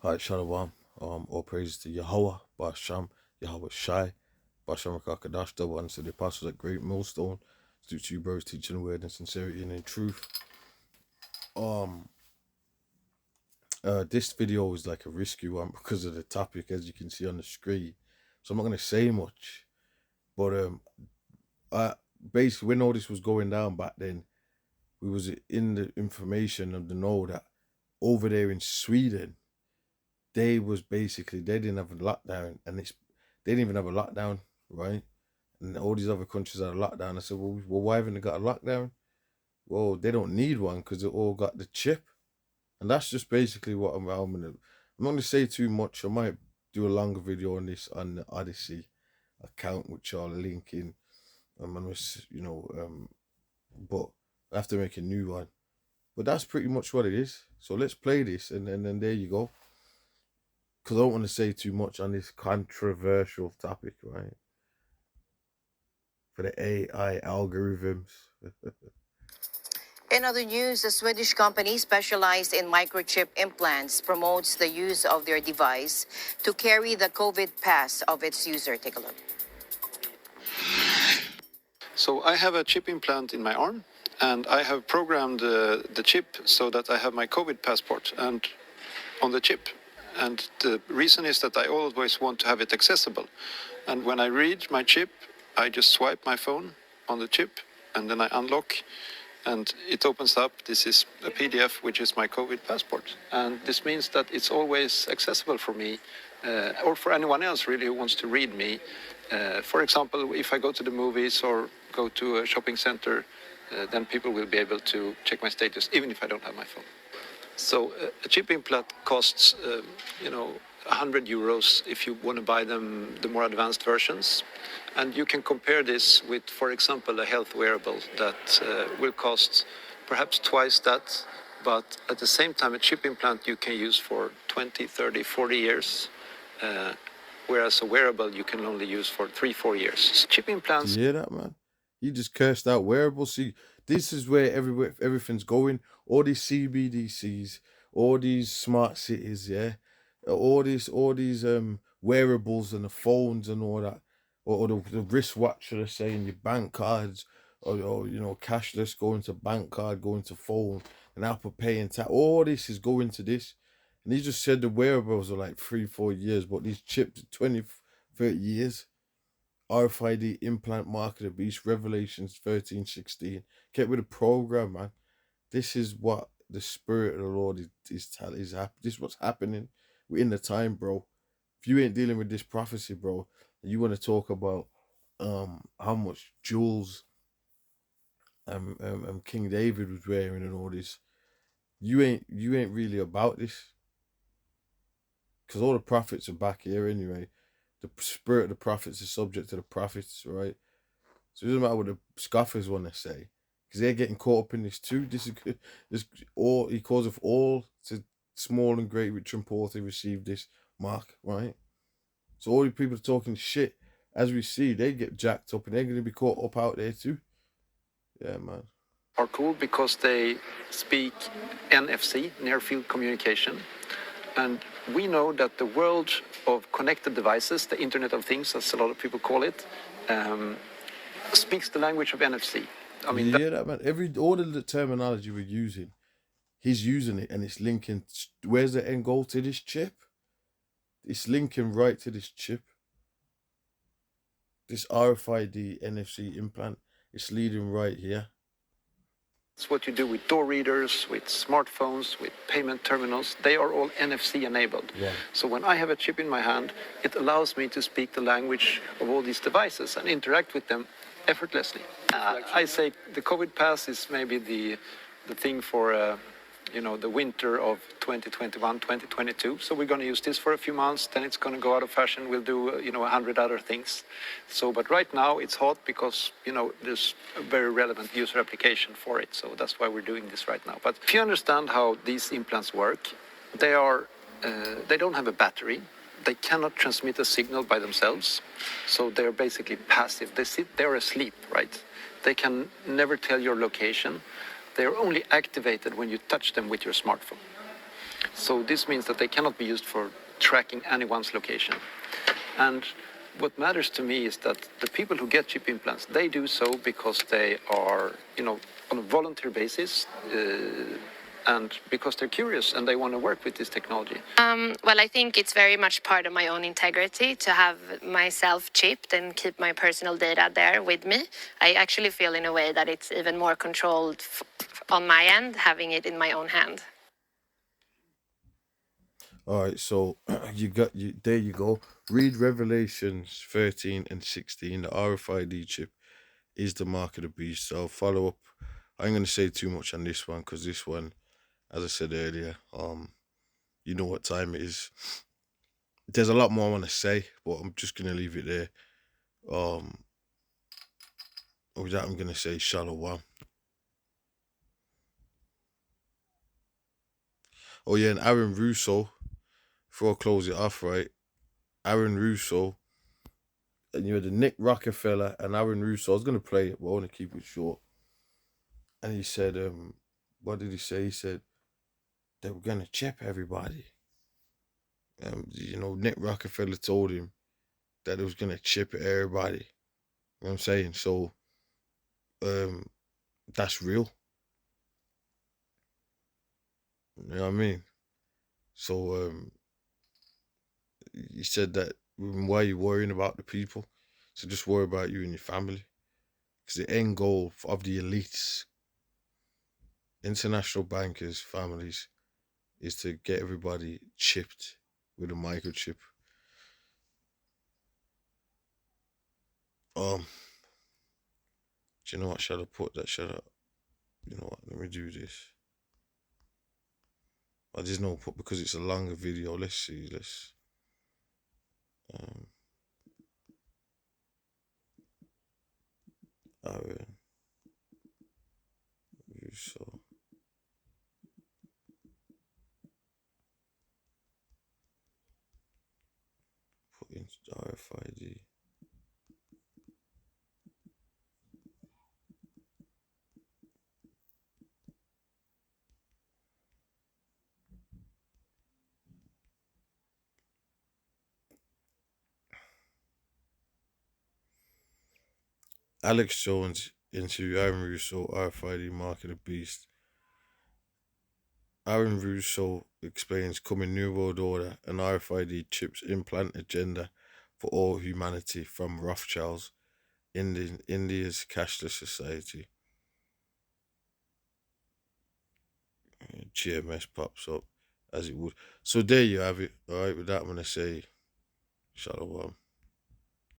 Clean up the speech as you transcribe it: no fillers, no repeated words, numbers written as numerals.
Alright, Shalom. All praise to Yahweh, Basham, Yahweh Shai, Basham Kakadash, double honor to the apostles at Great Millstone. It's due to you, bros, teaching the word in sincerity and in truth. This video is like a risky one because of the topic, as you can see on the screen. So I'm not gonna say much. But I basically, when all this was going down back then, we was in the information of the know that over there in Sweden, they didn't have a lockdown, and they didn't even have a lockdown, right? And all these other countries had a lockdown. I said, well, why haven't they got a lockdown? Well, they don't need one because they all got the chip, and that's just basically what I'm not gonna say too much. I might do a longer video on this on the Odyssey account, which I'll link in. But I have to make a new one. But that's pretty much what it is. So let's play this, and then there you go. Because I don't want to say too much on this controversial topic, right? For the AI algorithms. In other news, a Swedish company specialized in microchip implants promotes the use of their device to carry the COVID pass of its user. Take a look. So I have a chip implant in my arm, and I have programmed the chip so that I have my COVID passport and on the chip. And the reason is that I always want to have it accessible. And when I read my chip, I just swipe my phone on the chip, and then I unlock, and it opens up. This is a PDF, which is my COVID passport. And this means that it's always accessible for me, or for anyone else really who wants to read me. For example, if I go to the movies or go to a shopping center, then people will be able to check my status even if I don't have my phone. So a chip implant costs, 100 euros if you want to buy them, the more advanced versions. And you can compare this with, for example, a health wearable that will cost perhaps twice that, but at the same time, a chip implant you can use for 20, 30, 40 years, whereas a wearable you can only use for 3-4 years. Chip implants... You hear that, man? You just cursed out wearables. See, this is where everything's going. All these CBDCs, all these smart cities, yeah, all these wearables and the phones and all that, or the wristwatch, should I say, and your bank cards, or cashless, going to bank card, going to phone, and Apple Pay and tap. All this is going to this. And he just said the wearables are like 3-4 years, but these chips 20-30 years. RFID implant market beast, Revelations 13:16. Get with the program, man. This is what the Spirit of the Lord is telling. This is what's happening. We're in the time, bro. If you ain't dealing with this prophecy, bro, and you want to talk about how much jewels King David was wearing and all this, you ain't really about this. Because all the prophets are back here anyway. The spirit of the prophets is subject to the prophets, right? So it doesn't matter what the scoffers want to say, because they're getting caught up in this too. He calls of all to small and great, rich and poor to receive this mark, right? So all the people talking shit, as we see, they get jacked up and they're going to be caught up out there too. Yeah, man. Are cool because they speak NFC, near field communication. And we know that the world of connected devices, the Internet of Things, as a lot of people call it, speaks the language of NFC. I mean, that man. All of the terminology we're using, he's using it, and it's linking. Where's the end goal to this chip? It's linking right to this chip. This RFID NFC implant. It's leading right here. It's what you do with door readers, with smartphones, with payment terminals. They are all NFC enabled. Yeah. So when I have a chip in my hand, it allows me to speak the language of all these devices and interact with them effortlessly. I say the COVID pass is maybe the thing for the winter of 2021, 2022. So we're going to use this for a few months, then it's going to go out of fashion. We'll do 100 other things. So, but right now it's hot because there's a very relevant user application for it. So that's why we're doing this right now. But if you understand how these implants work, they don't have a battery. They cannot transmit a signal by themselves. So they're basically passive. They're asleep, right? They can never tell your location. They're only activated when you touch them with your smartphone. So this means that they cannot be used for tracking anyone's location. And what matters to me is that the people who get chip implants, they do so because they are, on a volunteer basis, and because they're curious and they want to work with this technology. Well, I think it's very much part of my own integrity to have myself chipped and keep my personal data there with me. I actually feel in a way that it's even more controlled on my end, having it in my own hand. All right, so you there you go. Read Revelations 13 and 16. The RFID chip is the mark of the beast. So I'll follow up. I ain't gonna say too much on this one because this one, as I said earlier, you know what time it is. There's a lot more I want to say, but I'm just gonna leave it there. Um, with that, I'm gonna say shalom. Oh yeah, and Aaron Russo. Before I close it off, right? Aaron Russo, and you had the Nick Rockefeller and Aaron Russo. I was gonna play it, but I want to keep it short. And he said, what did he say? He said they were gonna chip everybody. Nick Rockefeller told him that it was gonna chip everybody. You know what I'm saying? So, um, that's real. You know what I mean? So, he said that why are you worrying about the people? So just worry about you and your family. Because the end goal of the elites, international bankers, families, is to get everybody chipped with a microchip. Um, do you know what? Shall I put that? Shall I? You know what? Let me do this. I just know put because it's a longer video. Let's see. Let's um. I will use so put into the RFID. Alex Jones into Aaron Russo RFID Mark of the Beast. Aaron Russo explains coming New World Order and RFID chips implant agenda for all humanity from Rothschilds, India's cashless society. GMS pops up as it would. So there you have it. All right, with that, I'm going to say shalom.